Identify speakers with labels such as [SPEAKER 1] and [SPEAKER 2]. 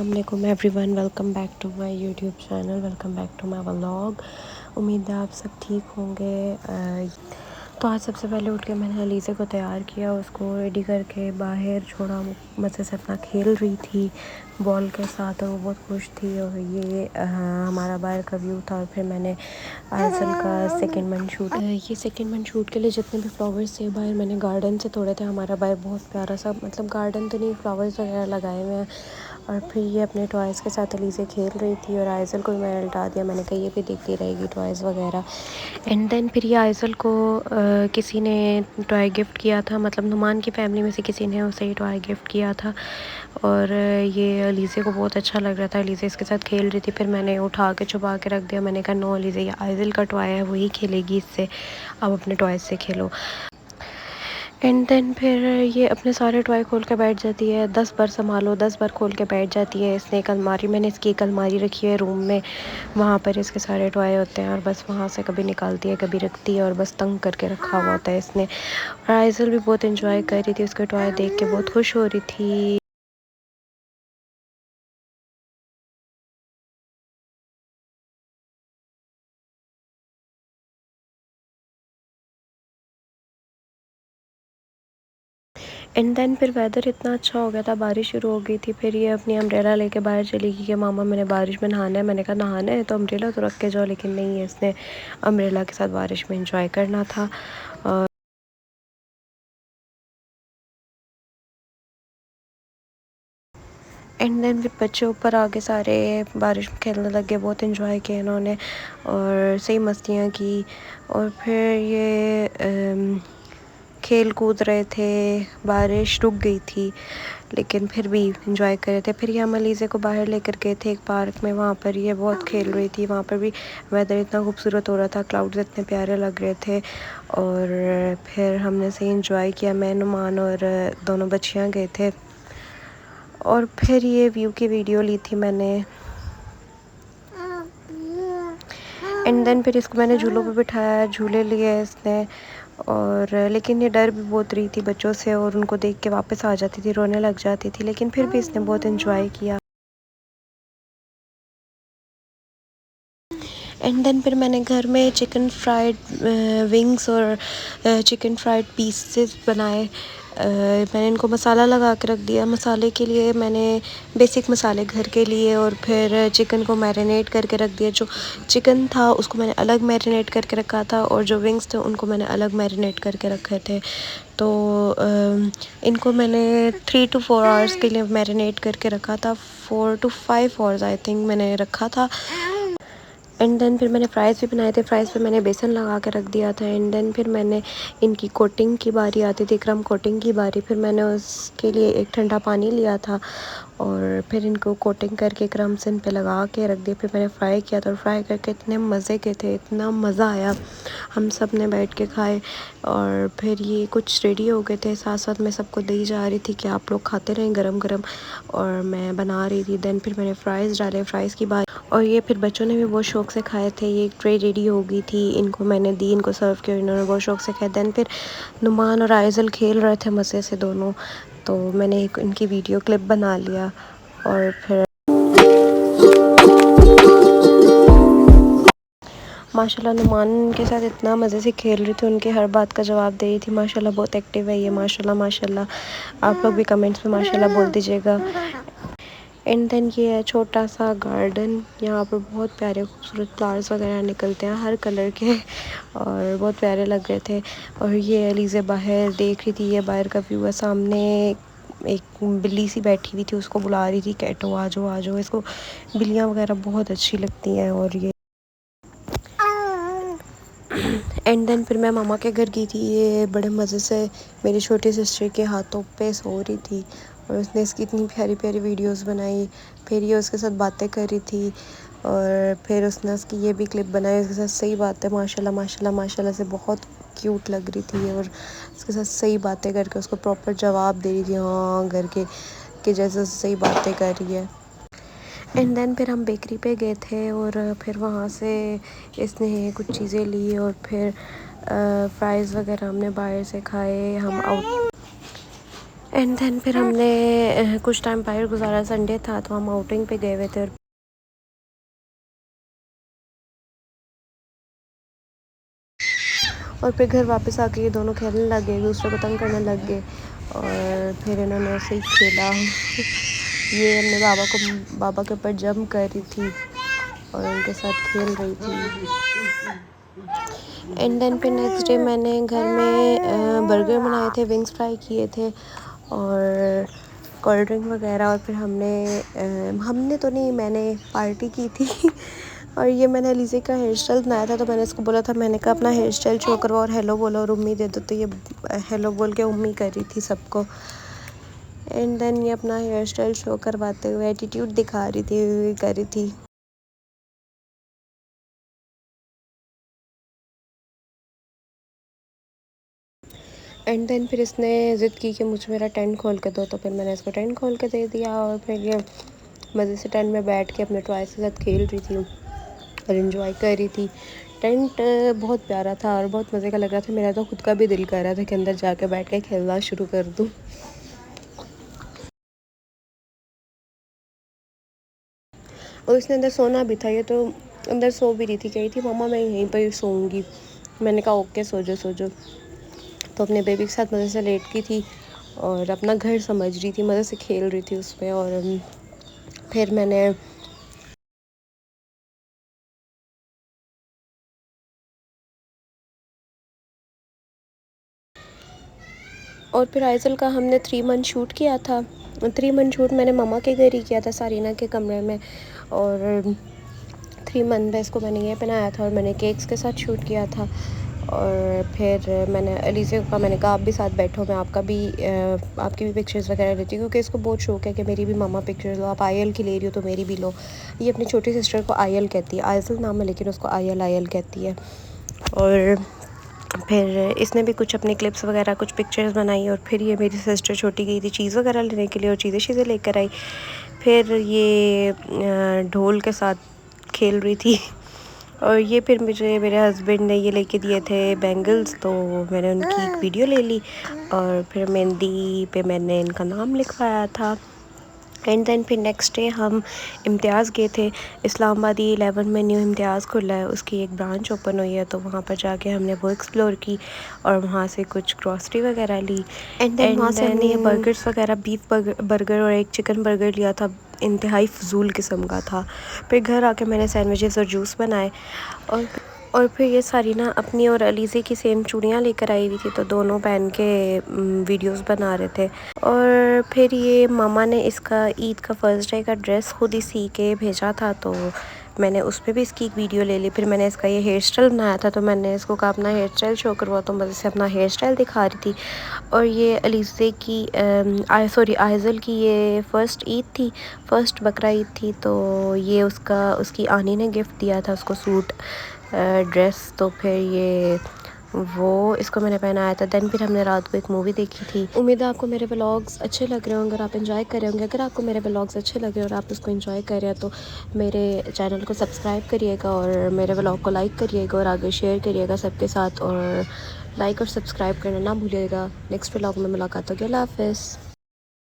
[SPEAKER 1] अस्सलाम वालेकुम everyone, welcome back to my YouTube channel, welcome back to my vlog. उम्मीद है आप सब ठीक होंगे। तो आज सबसे पहले उठ के मैंने अलीज़ा को तैयार किया, उसको रेडी करके बाहर छोड़ा। मज़े से अपना खेल रही थी बॉल के साथ और वो बहुत खुश थी। और ये हमारा बाहर का व्यू था। और फिर मैंने आइसल का सेकेंड मंथ शूट, ये सेकेंड मंथ शूट के लिए जितने भी फ्लावर्स थे बाहर मैंने गार्डन से तोड़े थे। हमारा बाहर बहुत प्यारा सा, मतलब गार्डन तो नहीं, फ्लावर्स वगैरह लगाए हुए हैं। और फिर ये अपने टॉयज़ के साथ अलीज़ा खेल रही थी और आइसल को भी मैंने लटा दिया। मैंने कहा ये भी देखती रहेगी टॉयज़ वगैरह। एंड देन फिर ये आइसल को किसी ने टॉय गिफ्ट किया था, मतलब नुमान की फैमिली में से किसी ने उसे ही टॉय गिफ्ट किया था। और ये अलीज़ा को बहुत अच्छा लग रहा था, अलीज़ा इसके साथ खेल रही थी। फिर मैंने उठा के छुपा के रख दिया। मैंने कहा नो अलीज़ा, ये आइसल का टॉय है, वही खेलेगी इससे, अब अपने टॉयज़ से खेलो। एंड देन फिर ये अपने सारे टॉय खोल के बैठ जाती है। 10 बार संभालो, 10 बार खोल के बैठ जाती है। इसने एक अलमारी, मैंने इसकी एक अलमारी रखी है रूम में, वहाँ पर इसके सारे टॉय होते हैं। और बस वहाँ से कभी निकालती है कभी रखती है, और बस तंग करके रखा हुआ होता है इसने। और आइज़ल भी बहुत इंजॉय कर रही थी, उसके टॉय देख के बहुत खुश हो रही थी। एंड देन फिर वेदर इतना अच्छा हो गया था, बारिश शुरू हो गई थी। फिर ये अपनी अम्ब्रेला लेके बाहर चली गई कि मामा मैंने बारिश में नहाना है। मैंने कहा नहाना है तो अम्ब्रेला तो रख के जाओ, लेकिन नहीं है, इसने अम्ब्रेला के साथ बारिश में इंजॉय करना था। और एंड देन फिर बच्चे ऊपर आके सारे बारिश में खेलने लगे, बहुत इंजॉय किया इन्होंने और सही मस्तियाँ की। और फिर ये खेल कूद रहे थे, बारिश रुक गई थी लेकिन फिर भी इंजॉय कर रहे थे। फिर ये हम अलीज़ा को बाहर लेकर गए थे एक पार्क में, वहाँ पर ये बहुत खेल रही थी। वहाँ पर भी वेदर इतना खूबसूरत हो रहा था, क्लाउड्स इतने प्यारे लग रहे थे। और फिर हमने सही इंजॉय किया, मैं, नुमान और दोनों बच्चियाँ गए थे। और फिर ये व्यू की वीडियो ली थी मैंने। एंड देन फिर इसको मैंने झूलों पे बिठाया, झूले लिए इसने। और लेकिन ये डर भी बहुत रही थी बच्चों से, और उनको देख के वापस आ जाती थी, रोने लग जाती थी, लेकिन फिर भी इसने बहुत इन्जॉय किया। एंड देन फिर मैंने घर में चिकन फ्राइड विंग्स और चिकन फ्राइड पीसेस बनाए। मैंने इनको मसाला लगा के रख दिया। मसाले के लिए मैंने बेसिक मसाले घर के लिए, और फिर चिकन को मैरिनेट करके रख दिया। जो चिकन था उसको मैंने अलग मैरिनेट करके रखा था, और जो विंग्स थे उनको मैंने अलग मैरिनेट करके रखे थे। तो इनको मैंने 3 to 4 आवर्स के लिए मैरिनेट करके रखा था। 4 to 5 आवर्स आई थिंक मैंने रखा था। एंड देन फिर मैंने फ़्राइज़ भी बनाए थे। फ़्राइज़ पे मैंने बेसन लगा के रख दिया था। एंड देन फिर मैंने इनकी कोटिंग की बारी आती थी, क्रम कोटिंग की बारी। फिर मैंने उसके लिए एक ठंडा पानी लिया था और फिर इनको कोटिंग करके क्रम्स इन पे लगा के रख दिए। फिर मैंने फ्राई किया था, और फ्राई करके इतने मज़े के थे, इतना मज़ा आया, हम सब ने बैठ के खाए। और फिर ये कुछ रेडी हो गए थे, साथ साथ मैं सबको दी जा रही थी कि आप लोग खाते रहें गरम गरम, और मैं बना रही थी। देन फिर मैंने फ़्राइज़ डाले, फ़्राइज़ की बात, और ये फिर बच्चों ने भी बहुत शौक़ से खाए थे। ये एक ट्रे रेडी हो गई थी, इनको मैंने दी, इनको सर्व किया, इन्होंने बहुत शौक़ से खाया। देन फिर नुमान और आइज़ल खेल रहे थे मज़े से दोनों, तो मैंने एक इनकी वीडियो क्लिप बना लिया। और फिर माशाल्लाह नुमान के साथ इतना मज़े से खेल रही थी, उनके हर बात का जवाब दे रही थी। माशाल्लाह बहुत एक्टिव है ये, माशाल्लाह माशाल्लाह। आप लोग भी कमेंट्स में माशाल्लाह बोल दीजिएगा। एंड देन ये है छोटा सा गार्डन, यहाँ पर बहुत प्यारे खूबसूरत फ्लावर्स वगैरह निकलते हैं हर कलर के, और बहुत प्यारे लग रहे थे। और ये अलीज़ा बाहर देख रही थी, ये बाहर का व्यू है। सामने एक बिल्ली सी बैठी हुई थी, उसको बुला रही थी, कैटो आ जाओ आ जाओ। इसको बिल्लियाँ वगैरह बहुत अच्छी लगती हैं। और ये एंड देन फिर मैं मामा के घर गई थी। ये बड़े मज़े से मेरी छोटी सिस्टर के हाथों पे सो रही थी, और उसने इसकी इतनी प्यारी प्यारी वीडियोस बनाई। फिर ये उसके साथ बातें कर रही थी, और फिर उसने उसकी ये भी क्लिप बनाई उसके साथ। सही बात है, माशाल्लाह माशाल्लाह माशाल्लाह से बहुत क्यूट लग रही थी, और उसके साथ सही बातें करके उसको प्रॉपर जवाब दे रही थी हाँ करके, कि जैसे सही बातें कर रही है। एंड देन फिर हम बेकरी पे गए थे, और फिर वहाँ से इसने कुछ चीज़ें ली, और फिर फ़्राइज़ वगैरह हमने बाहर से खाए। हम आउट एंड देन फिर हमने कुछ टाइम बाहर गुजारा, संडे था तो हम आउटिंग पे गए हुए थे। और फिर घर वापस आके ये दोनों खेलने लग गए, एक दूसरे को तंग करने लग गए और फिर इन्होंने ऐसे ही खेला। ये अपने बाबा के ऊपर जंप कर रही थी और उनके साथ खेल रही थी। एंड देन फिर नेक्स्ट डे मैंने घर में बर्गर बनाए थे, विंग्स फ्राई किए थे और कोल्ड ड्रिंक वगैरह। और फिर हमने तो नहीं, मैंने पार्टी की थी। और ये मैंने अलीज़े का हेयर स्टाइल बनाया था, तो मैंने इसको बोला था, मैंने कहा अपना हेयर स्टाइल शो करवाओ और हेलो बोलो और उम्मी दे दो। तो ये हेलो बोल के उम्मी कर रही थी सबको। एंड देन ये अपना हेयर स्टाइल शो करवाते हुए एटीट्यूड दिखा रही थी, कर रही थी। एंड देन फिर इसने ज़िद की कि मुझे मेरा टेंट खोल के दो, तो फिर मैंने इसको टेंट खोल के दे दिया। और फिर ये मज़े से टेंट में बैठ के अपने टॉयज़ के साथ खेल रही थी और इन्जॉय कर रही थी। टेंट बहुत प्यारा था और बहुत मज़े का लग रहा था। मेरा तो खुद का भी दिल कर रहा था कि अंदर जाके बैठ के खेलना शुरू कर दूँ। और इसने अंदर सोना भी था, ये तो अंदर सो भी रही थी, कह रही थी मम्मा मैं यहीं पर सोऊंगी। मैंने कहा ओके सो जाओ सो जाओ। तो अपने बेबी के साथ मज़े से लेट की थी और अपना घर समझ रही थी, मज़े से खेल रही थी उसमें। और फिर मैंने और फिर आइज़ल का हमने 3 मंथ शूट किया था। 3 मंथ शूट मैंने ममा के घर ही किया था, सारीना के कमरे में। और 3 मंथ में इसको मैंने ये पहनाया था और मैंने केक्स के साथ शूट किया था। और फिर मैंने अलीज़े का मैंने कहा आप भी साथ बैठो, मैं आपकी भी पिक्चर्स वगैरह लेती हूँ, क्योंकि इसको बहुत शौक है कि मेरी भी मम्मा पिक्चर्स लो। आप आयल की ले रही हो तो मेरी भी लो। ये अपनी छोटी सिस्टर को आयल कहती है, आइज़ल नाम है लेकिन उसको आयल आयल कहती है। और फिर इसने भी कुछ अपनी क्लिप्स वगैरह कुछ पिक्चर्स बनाई। और फिर ये मेरी सिस्टर छोटी गई थी चीज़ वगैरह लेने के लिए और चीज़ें लेकर आई। फिर ये ढोल के साथ खेल रही थी। और ये फिर मेरे हस्बैंड ने ये लेके दिए थे बैंगल्स, तो मैंने उनकी एक वीडियो ले ली और फिर मेहंदी पे मैंने इनका नाम लिखवाया था। एंड देन फिर नेक्स्ट डे हम इम्तियाज़ गए थे। इस्लामाबादी 11 में न्यू इम्तियाज़ खुला है, उसकी एक ब्रांच ओपन हुई है, तो वहाँ पर जाके हमने वो एक्सप्लोर की और वहाँ से कुछ ग्रॉसरी वगैरह ली। एंड देन वहाँ से हमने ये बर्गर्स वगैरह, बीफ बर्गर और एक चिकन बर्गर लिया था, इंतहाई फजूल किस्म का था। फिर घर आके मैंने सैंडविचेस और जूस बनाए। और फिर ये सारीना अपनी और अलीज़े की सेम चूड़ियाँ लेकर आई हुई थी, तो दोनों पहन के वीडियोस बना रहे थे। और फिर ये मामा ने इसका ईद का फर्स्ट डे का ड्रेस खुद ही सी के भेजा था, तो मैंने उस पर भी इसकी एक वीडियो ले ली। फिर मैंने इसका ये हेयर स्टाइल बनाया था, तो मैंने इसको कहा अपना हेयर स्टाइल शो करवा, तो मज़े से अपना हेयर स्टाइल दिखा रही थी। और ये अलीज़े की आइज़ल की ये फ़र्स्ट ईद थी, फ़र्स्ट बकरा ईद थी, तो ये उसकी आनी ने गिफ्ट दिया था उसको सूट ड्रेस। तो फिर ये वो इसको मैंने पहनाया था। देन फिर हमने रात को एक मूवी देखी थी। उम्मीद है आपको मेरे व्लॉग्स अच्छे लग रहे होंगे और आप एंजॉय कर रहे होंगे। अगर आपको मेरे व्लॉग्स अच्छे लगे और आप उसको एंजॉय कर रहे हैं तो मेरे चैनल को सब्सक्राइब करिएगा और मेरे व्लॉग को लाइक करिएगा और आगे शेयर करिएगा सबके साथ। और लाइक और सब्सक्राइब करना ना भूलिएगा। नेक्स्ट व्लॉग में मुलाकात होगी। अल्लाह हाफ़िज़।